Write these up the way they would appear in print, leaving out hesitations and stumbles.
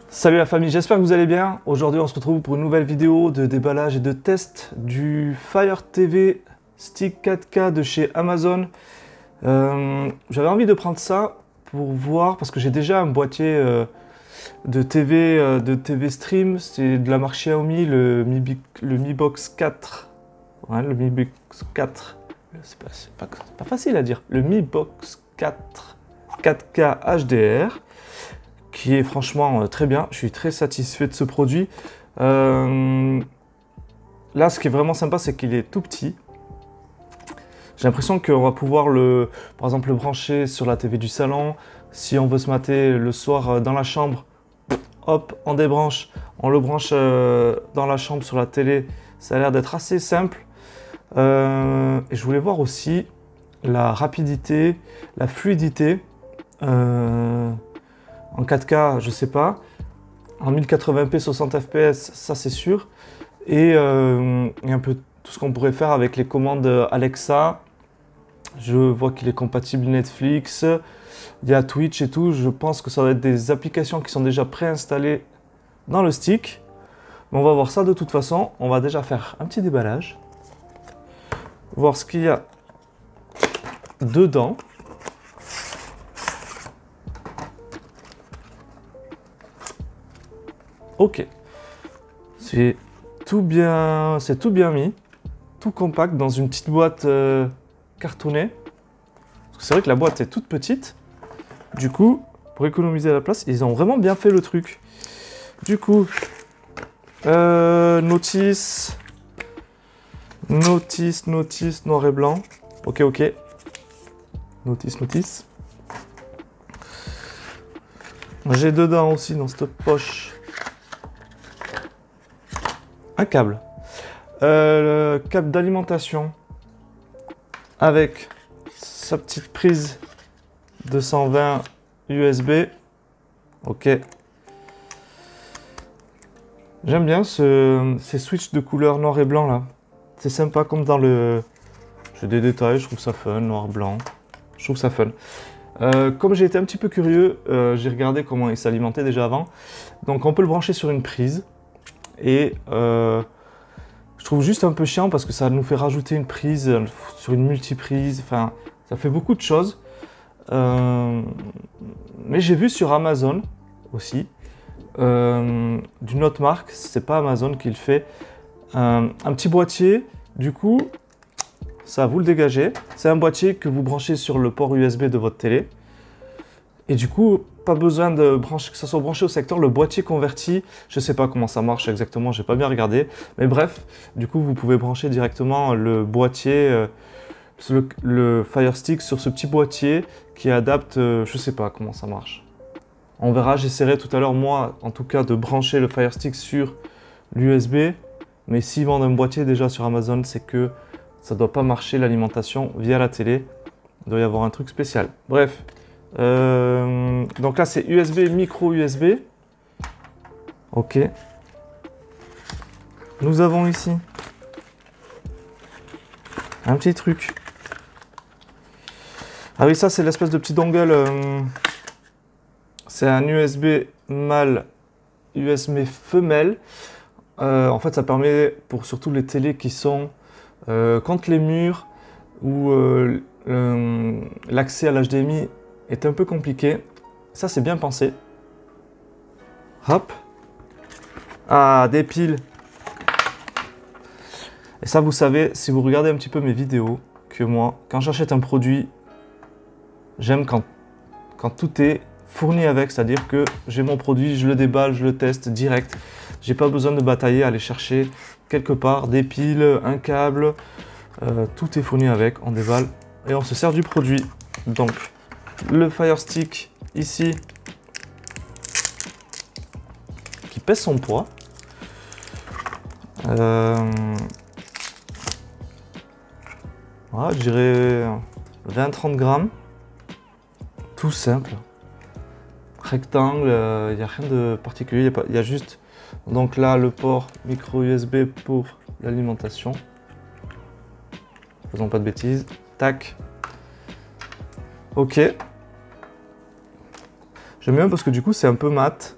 Salut la famille, j'espère que vous allez bien. Aujourd'hui on se retrouve pour une nouvelle vidéo de déballage et de test du Fire TV Stick 4K de chez Amazon. J'avais envie de prendre ça pour voir, parce que j'ai déjà un boîtier de TV Stream, c'est de la marque Xiaomi, le Mi Box 4. Ouais, le Mi Box 4, c'est pas facile à dire. Le Mi Box 4 4K HDR. Qui est franchement très bien. Je suis très satisfait de ce produit. Là, ce qui est vraiment sympa, c'est qu'il est tout petit. J'ai l'impression qu'on va pouvoir par exemple, le brancher sur la TV du salon. Si on veut se mater le soir dans la chambre, hop, on débranche, on le branche dans la chambre sur la télé. Ça a l'air d'être assez simple. Et je voulais voir aussi la rapidité, la fluidité. En 4K, je sais pas. En 1080p, 60 fps, ça c'est sûr. Et un peu tout ce qu'on pourrait faire avec les commandes Alexa. Je vois qu'il est compatible Netflix. Il y a Twitch et tout. Je pense que ça va être des applications qui sont déjà préinstallées dans le stick. Mais on va voir ça de toute façon. On va déjà faire un petit déballage. Voir ce qu'il y a dedans. Ok, c'est tout bien mis, tout compact dans une petite boîte cartonnée. C'est vrai que la boîte est toute petite. Du coup, pour économiser la place, ils ont vraiment bien fait le truc. Du coup, notice, noir et blanc. Ok. Notice. J'ai dedans aussi dans cette poche un câble, le câble d'alimentation avec sa petite prise 220 USB. Ok. J'aime bien ces switches de couleur noir et blanc là. C'est sympa comme dans le... J'ai des détails, je trouve ça fun, noir, blanc. Je trouve ça fun. Comme j'ai été un petit peu curieux, j'ai regardé comment il s'alimentait déjà avant. Donc on peut le brancher sur une prise. Et je trouve juste un peu chiant parce que ça nous fait rajouter une prise sur une multiprise. Enfin, ça fait beaucoup de choses. Mais j'ai vu sur Amazon aussi, d'une autre marque, c'est pas Amazon qui le fait, un petit boîtier. Du coup, ça vous le dégagez. C'est un boîtier que vous branchez sur le port USB de votre télé. Et du coup, pas besoin de brancher, que ça soit branché au secteur, le boîtier converti, je sais pas comment ça marche exactement, j'ai pas bien regardé. Mais bref, du coup, vous pouvez brancher directement le boîtier, le Fire Stick sur ce petit boîtier qui adapte, je sais pas comment ça marche. On verra, j'essaierai tout à l'heure, moi, en tout cas, de brancher le Fire Stick sur l'USB. Mais s'ils vendent un boîtier déjà sur Amazon, c'est que ça doit pas marcher l'alimentation via la télé. Il doit y avoir un truc spécial. Bref. Donc là c'est USB, micro USB. Ok. Nous avons ici un petit truc. Ah oui, ça c'est l'espèce de petit dongle. C'est un USB mâle, USB femelle. En fait ça permet pour surtout les télés qui sont contre les murs, où l'accès à l'HDMI est un peu compliqué. Ça c'est bien pensé. Hop. Ah, des piles. Et ça, vous savez, si vous regardez un petit peu mes vidéos, que moi, quand j'achète un produit, j'aime quand tout est fourni avec, c'est-à-dire que j'ai mon produit, je le déballe, je le teste direct. J'ai pas besoin de batailler, aller chercher quelque part des piles, un câble. Tout est fourni avec, on déballe et on se sert du produit. Donc, le Fire Stick ici, qui pèse son poids. Voilà, je dirais 20-30 grammes. Tout simple. Rectangle, il n'y a rien de particulier. Il y a juste, donc là, le port micro USB pour l'alimentation. Faisons pas de bêtises. Tac. Ok. J'aime bien parce que du coup c'est un peu mat.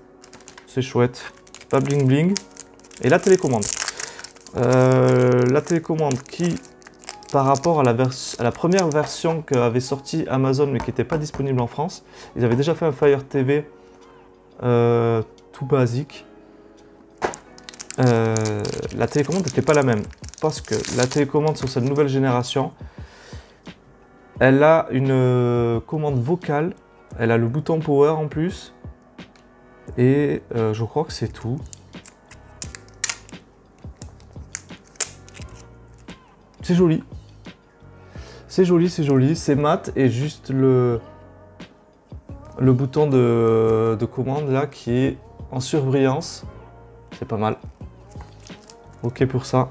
c'est chouette. Pas bling bling. Et la télécommande. La télécommande qui, par rapport à la première version qu'avait sorti Amazon mais qui n'était pas disponible en France, ils avaient déjà fait un Fire TV tout basique. La télécommande n'était pas la même parce que la télécommande sur cette nouvelle génération, elle a une commande vocale, elle a le bouton power en plus et je crois que c'est tout. C'est joli. C'est joli, c'est joli. C'est mat et juste le bouton de commande là qui est en surbrillance. C'est pas mal. Ok pour ça.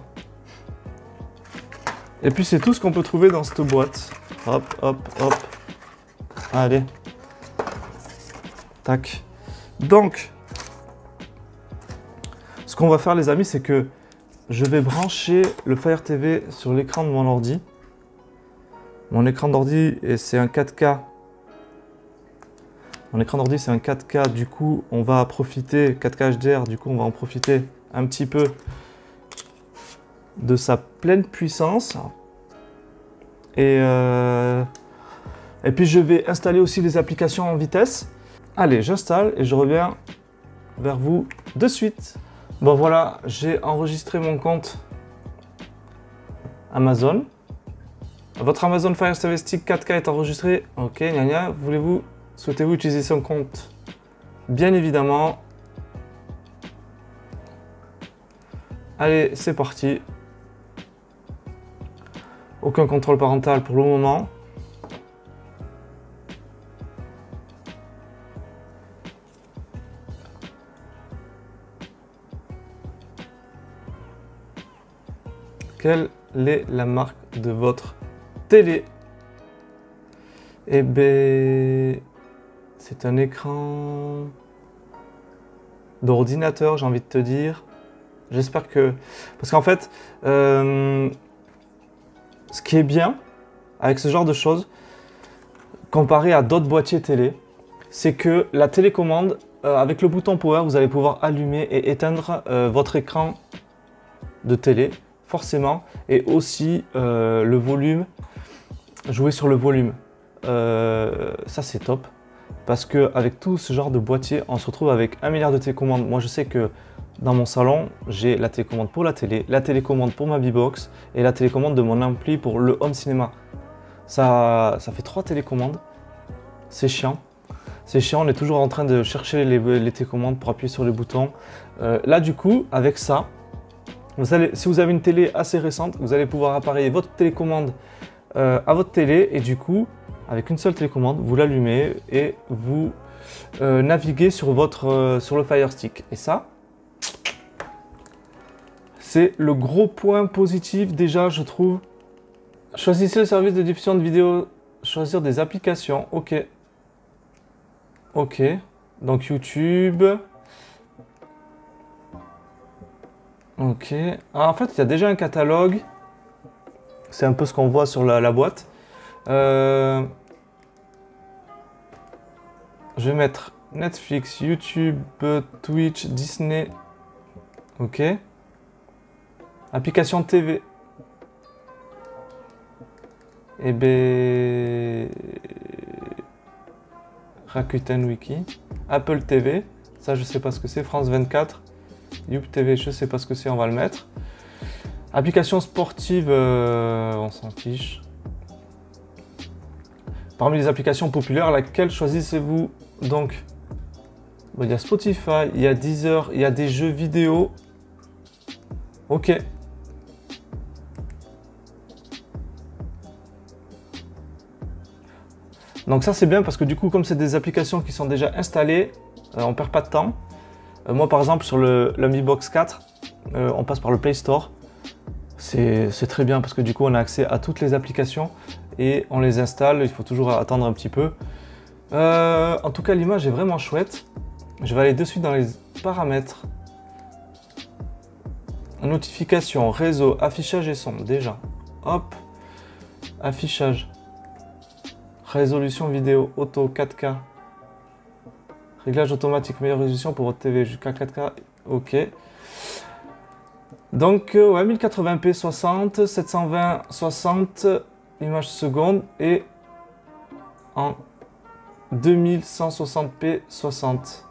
Et puis c'est tout ce qu'on peut trouver dans cette boîte. Hop, hop, hop. Allez. Tac. Donc, ce qu'on va faire les amis, c'est que je vais brancher le Fire TV sur l'écran de mon ordi. Mon écran d'ordi, c'est un 4K. Mon écran d'ordi, c'est un 4K. Du coup, on va profiter, 4K HDR, du coup, on va en profiter un petit peu de sa pleine puissance. Et puis, je vais installer aussi les applications en vitesse. Allez, j'installe et je reviens vers vous de suite. Bon voilà, j'ai enregistré mon compte Amazon. Votre Amazon Fire TV Stick 4K est enregistré. Ok, gna gna. Souhaitez-vous utiliser son compte? Bien évidemment. Allez, c'est parti. Aucun contrôle parental pour le moment. Quelle est la marque de votre télé? Eh bien, c'est un écran d'ordinateur, j'ai envie de te dire. J'espère que... Parce qu'en fait, ce qui est bien avec ce genre de choses, comparé à d'autres boîtiers télé, c'est que la télécommande, avec le bouton power, vous allez pouvoir allumer et éteindre votre écran de télé. Forcément, et aussi le volume, jouer sur le volume, ça c'est top, parce que avec tout ce genre de boîtier, on se retrouve avec 1 milliard de télécommandes. Moi je sais que dans mon salon, j'ai la télécommande pour la télé, la télécommande pour ma B-Box et la télécommande de mon ampli pour le home cinéma. Ça fait 3 télécommandes, c'est chiant. C'est chiant, on est toujours en train de chercher les télécommandes pour appuyer sur les boutons. Là du coup, avec ça, si vous avez une télé assez récente, vous allez pouvoir appareiller votre télécommande à votre télé et du coup, avec une seule télécommande, vous l'allumez et vous naviguez sur le Fire Stick. Et ça, c'est le gros point positif déjà, je trouve. Choisissez le service de diffusion de vidéos, choisir des applications. Ok. Ok. Donc YouTube. Ok. Ah, en fait, il y a déjà un catalogue. C'est un peu ce qu'on voit sur la boîte. Je vais mettre Netflix, YouTube, Twitch, Disney. Ok. Application TV. Eh ben... Rakuten Wiki. Apple TV. Ça, je sais pas ce que c'est. France 24. YouTube TV, je sais pas ce que c'est, on va le mettre. Application sportive, on s'en fiche. Parmi les applications populaires, laquelle choisissez-vous? Donc, bon, il y a Spotify, il y a Deezer, il y a des jeux vidéo. Ok. Donc ça c'est bien parce que du coup, comme c'est des applications qui sont déjà installées, on perd pas de temps. Moi par exemple sur le Mi Box 4, on passe par le Play Store. C'est très bien parce que du coup on a accès à toutes les applications et on les installe, il faut toujours attendre un petit peu. En tout cas l'image est vraiment chouette. Je vais aller de suite dans les paramètres. Notification, réseau, affichage et son, déjà. Hop, affichage. Résolution vidéo, auto 4K. Réglage automatique, meilleure résolution pour votre TV jusqu'à 4K. Ok. Donc, ouais, 1080p 60, 720 60 images secondes et en 2160p 60.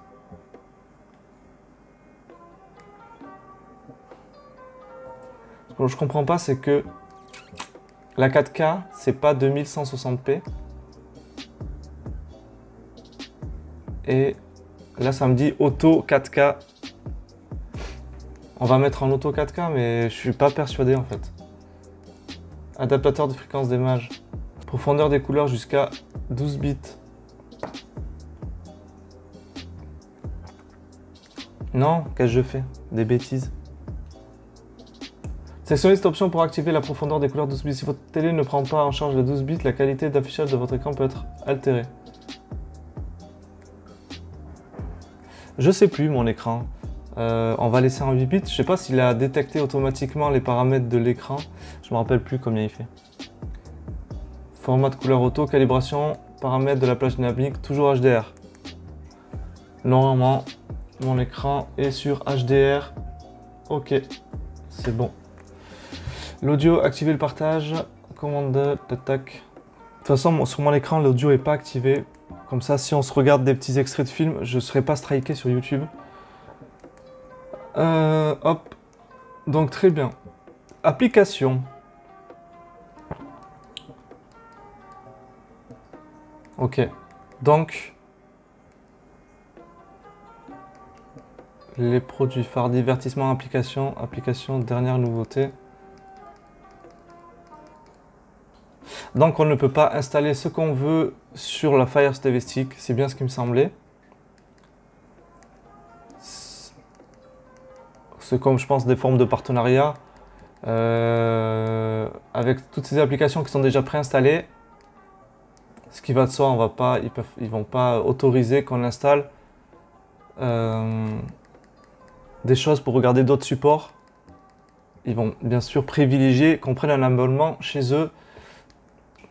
Ce que je comprends pas, c'est que la 4K, c'est pas 2160p. Et là, ça me dit auto 4K. On va mettre en auto 4K, mais je suis pas persuadé en fait. Adaptateur de fréquence d'image. Profondeur des couleurs jusqu'à 12 bits. Non, qu'est-ce que je fais? Des bêtises. Sélectionnez cette option pour activer la profondeur des couleurs 12 bits. Si votre télé ne prend pas en charge les 12 bits, la qualité d'affichage de votre écran peut être altérée. Je sais plus mon écran. On va laisser en 8 bits. Je sais pas s'il a détecté automatiquement les paramètres de l'écran. Je me rappelle plus combien il fait. Format de couleur auto, calibration, paramètres de la plage dynamique, toujours HDR. Normalement, mon écran est sur HDR. Ok, c'est bon. L'audio, activer le partage. Commande, tac. De toute façon, sur mon écran, l'audio n'est pas activé. Comme ça, si on se regarde des petits extraits de films, je ne serai pas striké sur YouTube. Hop. Donc, très bien. Application. Ok. Donc, les produits phares, divertissement, application, dernière nouveauté. Donc, on ne peut pas installer ce qu'on veut sur la Fire TV Stick. C'est bien ce qui me semblait. C'est comme je pense des formes de partenariat avec toutes ces applications qui sont déjà préinstallées. Ce qui va de soi, ils vont pas autoriser qu'on installe des choses pour regarder d'autres supports. Ils vont bien sûr privilégier qu'on prenne un abonnement chez eux.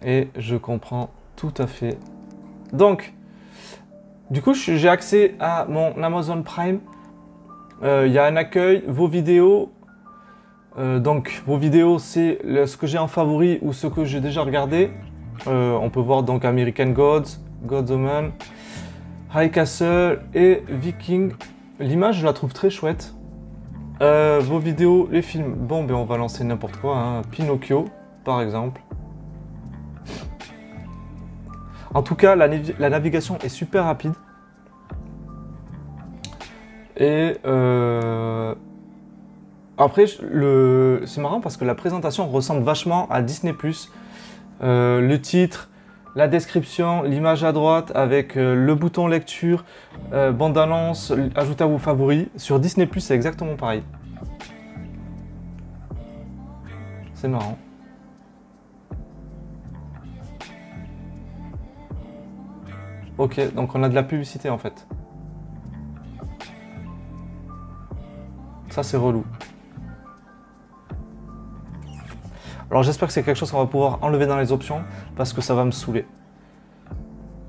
Et je comprends tout à fait. Donc, du coup, j'ai accès à mon Amazon Prime. Il y a un accueil, vos vidéos. Donc, vos vidéos, c'est ce que j'ai en favori ou ce que j'ai déjà regardé. On peut voir donc American Gods, God's Omen, High Castle et Viking. L'image, je la trouve très chouette. Vos vidéos, les films. Bon, ben on va lancer n'importe quoi. Hein. Pinocchio, par exemple. En tout cas, la navigation est super rapide. Et après, c'est marrant parce que la présentation ressemble vachement à Disney+. Le titre, la description, l'image à droite avec le bouton lecture, bande-annonce, ajouter à vos favoris. Sur Disney+, c'est exactement pareil. C'est marrant. Ok, donc on a de la publicité en fait. Ça c'est relou. Alors j'espère que c'est quelque chose qu'on va pouvoir enlever dans les options parce que ça va me saouler.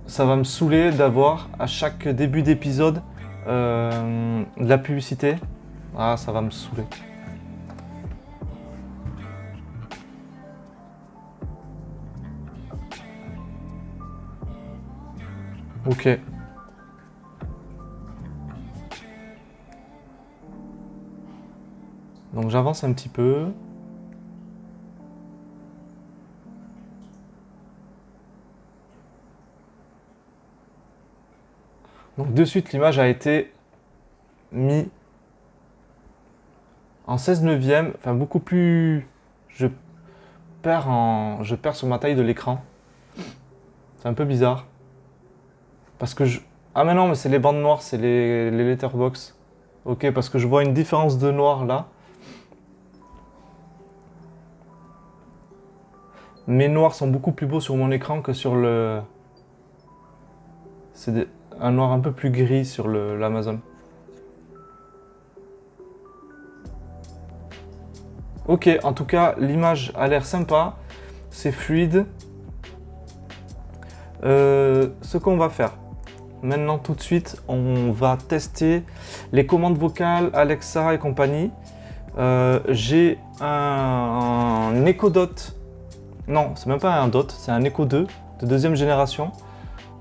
Ça va me saouler d'avoir à chaque début d'épisode de la publicité. Ah, ça va me saouler. Ok. Donc j'avance un petit peu. Donc de suite l'image a été mise en 16/9, enfin beaucoup plus... Je perds sur ma taille de l'écran. C'est un peu bizarre. Parce que je... Ah mais non, mais c'est les bandes noires, c'est les letterbox. Ok, parce que je vois une différence de noir là. Mes noirs sont beaucoup plus beaux sur mon écran que sur le... C'est un noir un peu plus gris sur l'Amazon. Ok, en tout cas, l'image a l'air sympa. C'est fluide. Ce qu'on va faire, maintenant tout de suite, on va tester les commandes vocales, Alexa et compagnie. J'ai un Echo Dot, non, c'est même pas un Dot, c'est un Echo 2 de deuxième génération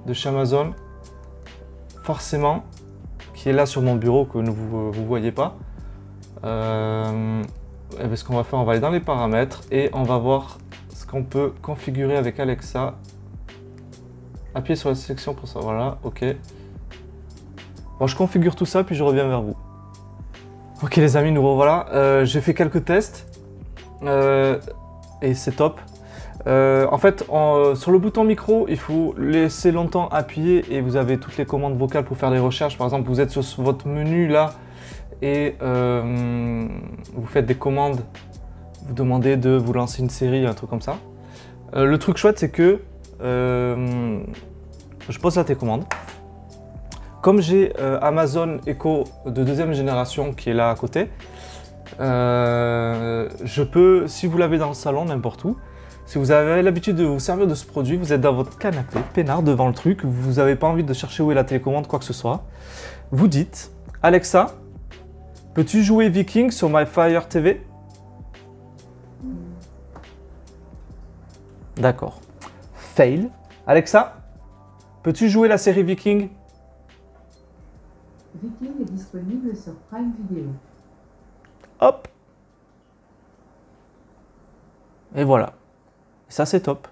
de chez Amazon, forcément, qui est là sur mon bureau que vous ne voyez pas. Et ce qu'on va faire, on va aller dans les paramètres et on va voir ce qu'on peut configurer avec Alexa. Appuyez sur la sélection pour ça, voilà, ok. Bon, je configure tout ça puis je reviens vers vous. Ok les amis, nous revoilà. J'ai fait quelques tests et c'est top. En fait, sur le bouton micro, il faut laisser longtemps appuyer et vous avez toutes les commandes vocales pour faire des recherches. Par exemple, vous êtes sur votre menu là et vous faites des commandes, vous demandez de vous lancer une série, un truc comme ça. Le truc chouette, c'est que je pose la télécommande. Comme j'ai Amazon Echo de deuxième génération qui est là à côté, je peux, si vous l'avez dans le salon, n'importe où, si vous avez l'habitude de vous servir de ce produit, vous êtes dans votre canapé, peinard devant le truc, vous n'avez pas envie de chercher où est la télécommande, quoi que ce soit, vous dites « Alexa, peux-tu jouer Viking sur My Fire TV ?» D'accord. Fail. Alexa, peux-tu jouer la série Viking? Viking est disponible sur Prime Video. Hop. Et voilà. Ça, c'est top.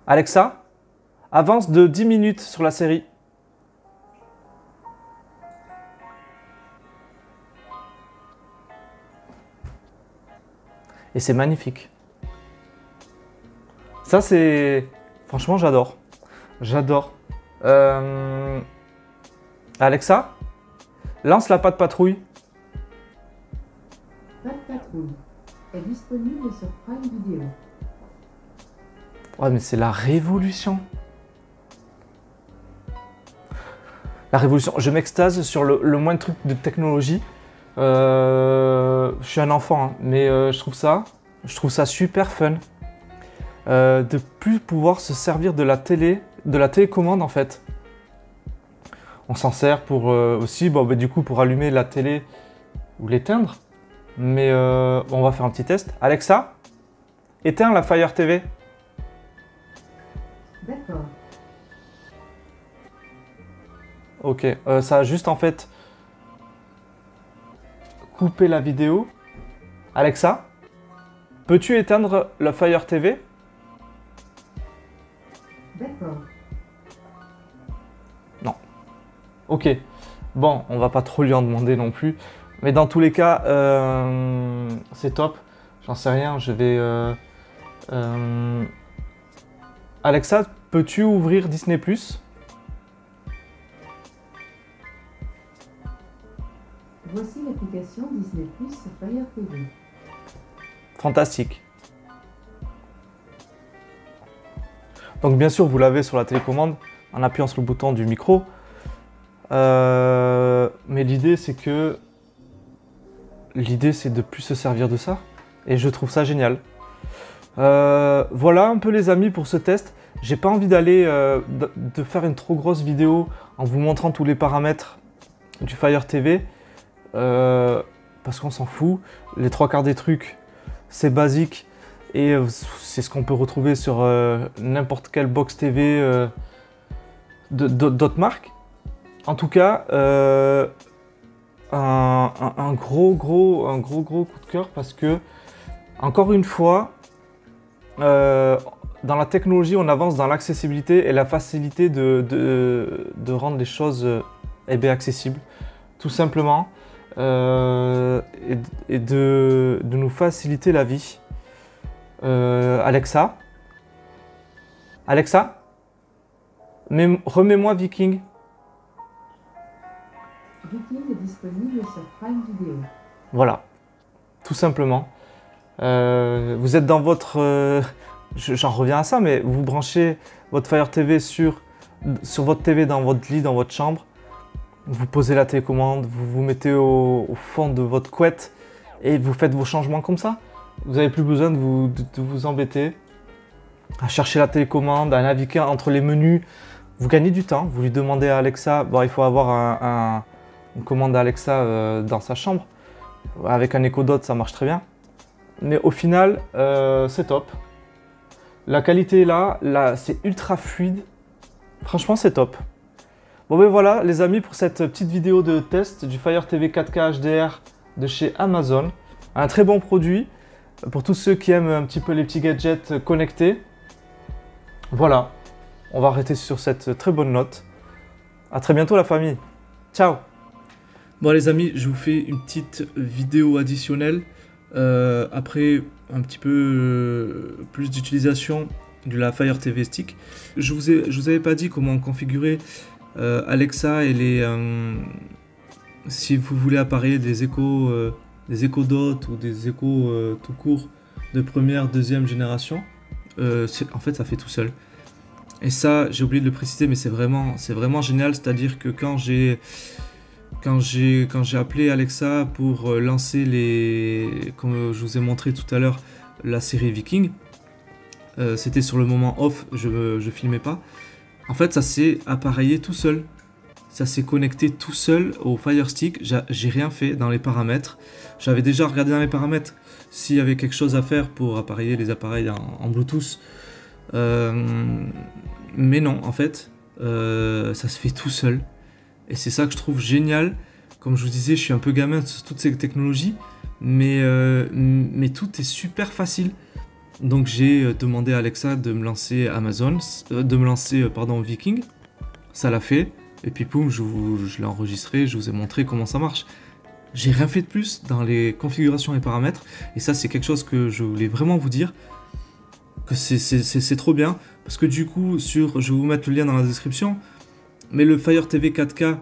Alexa, avance de 10 minutes sur la série. Et c'est magnifique. Ça, c'est... Franchement, j'adore. J'adore. Alexa, lance la Patte Patrouille. Patte Patrouille est disponible sur Prime Video. Ouais, mais c'est la révolution. La révolution. Je m'extase sur le moindre truc de technologie. Je suis un enfant, hein, mais je trouve ça super fun. De plus pouvoir se servir de la télécommande en fait. On s'en sert pour aussi, bon, bah, du coup, pour allumer la télé ou l'éteindre. Mais on va faire un petit test. Alexa, éteins la Fire TV. D'accord. Ok, ça a juste en fait coupé la vidéo. Alexa, peux-tu éteindre la Fire TV? D'accord. Non. Ok. Bon, on va pas trop lui en demander non plus. Mais dans tous les cas, c'est top. J'en sais rien, je vais... Alexa, peux-tu ouvrir Disney+? Voici l'application Disney+ sur Fire TV. Fantastique. Donc bien sûr, vous l'avez sur la télécommande en appuyant sur le bouton du micro. Mais l'idée, c'est de plus se servir de ça. Et je trouve ça génial. Voilà un peu les amis pour ce test. J'ai pas envie d'aller de faire une trop grosse vidéo en vous montrant tous les paramètres du Fire TV. Parce qu'on s'en fout. Les trois quarts des trucs, c'est basique. Et c'est ce qu'on peut retrouver sur n'importe quelle box TV d'autres marques. En tout cas, un gros coup de cœur parce que, encore une fois, dans la technologie, on avance dans l'accessibilité et la facilité de rendre les choses accessibles, tout simplement, et de nous faciliter la vie. Alexa, remets-moi Viking. Viking est disponible sur Prime Video. Voilà, tout simplement. Vous êtes dans votre... J'en reviens à ça, mais vous branchez votre Fire TV sur votre TV dans votre lit, dans votre chambre. Vous posez la télécommande, vous vous mettez au fond de votre couette et vous faites vos changements comme ça. Vous n'avez plus besoin de vous embêter à chercher la télécommande, à naviguer entre les menus. Vous gagnez du temps, vous lui demandez à Alexa, bon, il faut avoir une commande Alexa dans sa chambre. Avec un Echo Dot, ça marche très bien. Mais au final, c'est top. La qualité est là, c'est ultra fluide. Franchement, c'est top. Bon ben voilà les amis pour cette petite vidéo de test du Fire TV 4K HDR de chez Amazon. Un très bon produit pour tous ceux qui aiment un petit peu les petits gadgets connectés. Voilà, on va arrêter sur cette très bonne note. A très bientôt la famille. Ciao. Bon les amis, je vous fais une petite vidéo additionnelle après un petit peu plus d'utilisation de la Fire TV Stick. Je vous avais pas dit comment configurer Alexa et si vous voulez appareiller des Echo Dot ou des Echo tout court de première, deuxième génération. En fait ça fait tout seul. Et ça j'ai oublié de le préciser mais c'est vraiment génial, c'est-à-dire que quand j'ai appelé Alexa pour lancer comme je vous ai montré tout à l'heure, la série Viking, c'était sur le moment off, je filmais pas. En fait, ça s'est appareillé tout seul. Ça s'est connecté tout seul au Fire Stick. J'ai rien fait dans les paramètres. J'avais déjà regardé dans les paramètres s'il y avait quelque chose à faire pour appareiller les appareils en Bluetooth. Mais non, en fait, ça se fait tout seul. Et c'est ça que je trouve génial. Comme je vous disais, je suis un peu gamin sur toutes ces technologies. Mais tout est super facile. Donc j'ai demandé à Alexa de me lancer Viking. Ça l'a fait. Et puis poum, je l'ai enregistré, je vous ai montré comment ça marche. J'ai rien fait de plus dans les configurations et paramètres. Et ça, c'est quelque chose que je voulais vraiment vous dire. Que c'est trop bien. Parce que du coup, je vais vous mettre le lien dans la description. Mais le Fire TV 4K,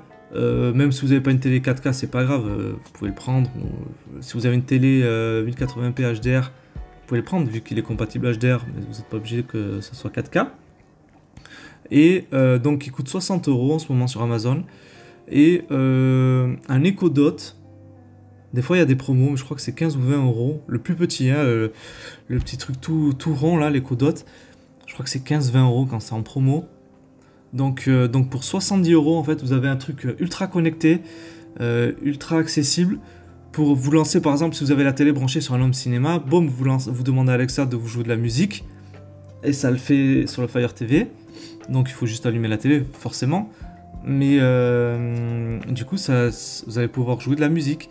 même si vous n'avez pas une télé 4K, c'est pas grave. Vous pouvez le prendre. Si vous avez une télé 1080p HDR, vous pouvez le prendre vu qu'il est compatible HDR, mais vous n'êtes pas obligé que ça soit 4K. Et donc il coûte 60 € en ce moment sur Amazon. Et un Echo Dot, des fois il y a des promos, mais je crois que c'est 15 ou 20 €. Le plus petit, hein, le petit truc tout rond là, l'Echo Dot, je crois que c'est 15-20 € quand c'est en promo. Donc pour 70 € en fait, vous avez un truc ultra connecté, ultra accessible. Pour vous lancer par exemple, si vous avez la télé branchée sur un home cinéma, boum, vous demandez à Alexa de vous jouer de la musique. Et ça le fait sur le Fire TV. Donc il faut juste allumer la télé, forcément. Mais du coup, vous allez pouvoir jouer de la musique.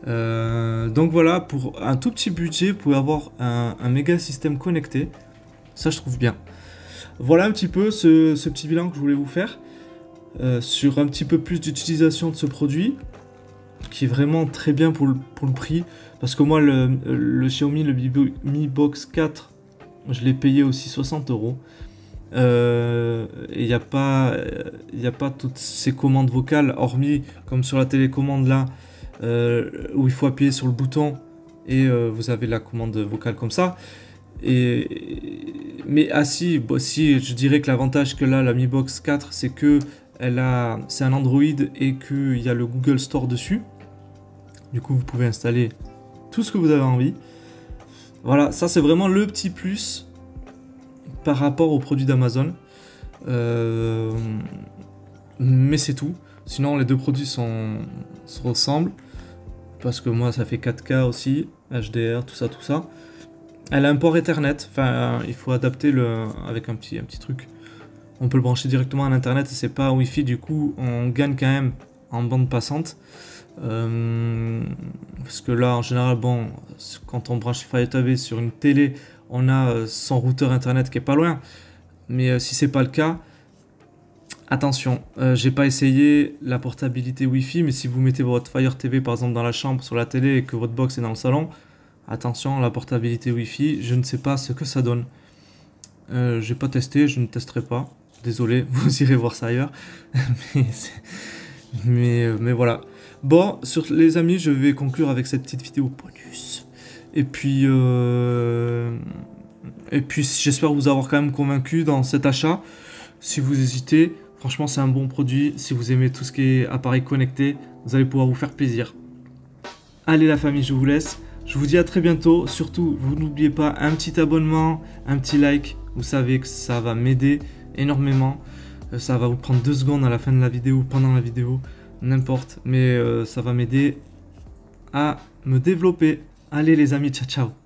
Donc voilà, pour un tout petit budget, vous pouvez avoir un méga système connecté. Ça, je trouve bien. Voilà un petit peu ce petit bilan que je voulais vous faire. Sur un petit peu plus d'utilisation de ce produit. Qui est vraiment très bien pour le prix. Parce que moi, le Xiaomi, le Mi Box 4, je l'ai payé aussi 60 €. Et il n'y a pas toutes ces commandes vocales, hormis comme sur la télécommande là, où il faut appuyer sur le bouton et vous avez la commande vocale comme ça. Mais si je dirais que l'avantage que là, la Mi Box 4, c'est que c'est un Android et qu'il y a le Google Store dessus. Du coup, vous pouvez installer tout ce que vous avez envie. Voilà, ça c'est vraiment le petit plus par rapport aux produits d'Amazon. Mais c'est tout. Sinon, les deux produits se ressemblent. Parce que moi, ça fait 4K aussi, HDR, tout ça. Elle a un port Ethernet. Enfin, il faut adapter avec un petit truc. On peut le brancher directement à l'internet et c'est pas Wi-Fi. Du coup, on gagne quand même en bande passante. Parce que là en général bon, quand on branche le Fire TV sur une télé, on a son routeur internet qui est pas loin, mais si c'est pas le cas, attention, j'ai pas essayé la portabilité Wi-Fi, mais si vous mettez votre Fire TV par exemple dans la chambre sur la télé et que votre box est dans le salon, attention, la portabilité Wi-Fi, je ne sais pas ce que ça donne. J'ai pas testé, je ne testerai pas, désolé, vous irez voir ça ailleurs. mais voilà. Bon, les amis, je vais conclure avec cette petite vidéo bonus. Et puis j'espère vous avoir quand même convaincu dans cet achat. Si vous hésitez, franchement, c'est un bon produit. Si vous aimez tout ce qui est appareil connecté, vous allez pouvoir vous faire plaisir. Allez la famille, je vous laisse. Je vous dis à très bientôt. Surtout, vous n'oubliez pas un petit abonnement, un petit like. Vous savez que ça va m'aider énormément. Ça va vous prendre 2 secondes à la fin de la vidéo, pendant la vidéo, n'importe. Mais ça va m'aider à me développer. Allez les amis, ciao ciao.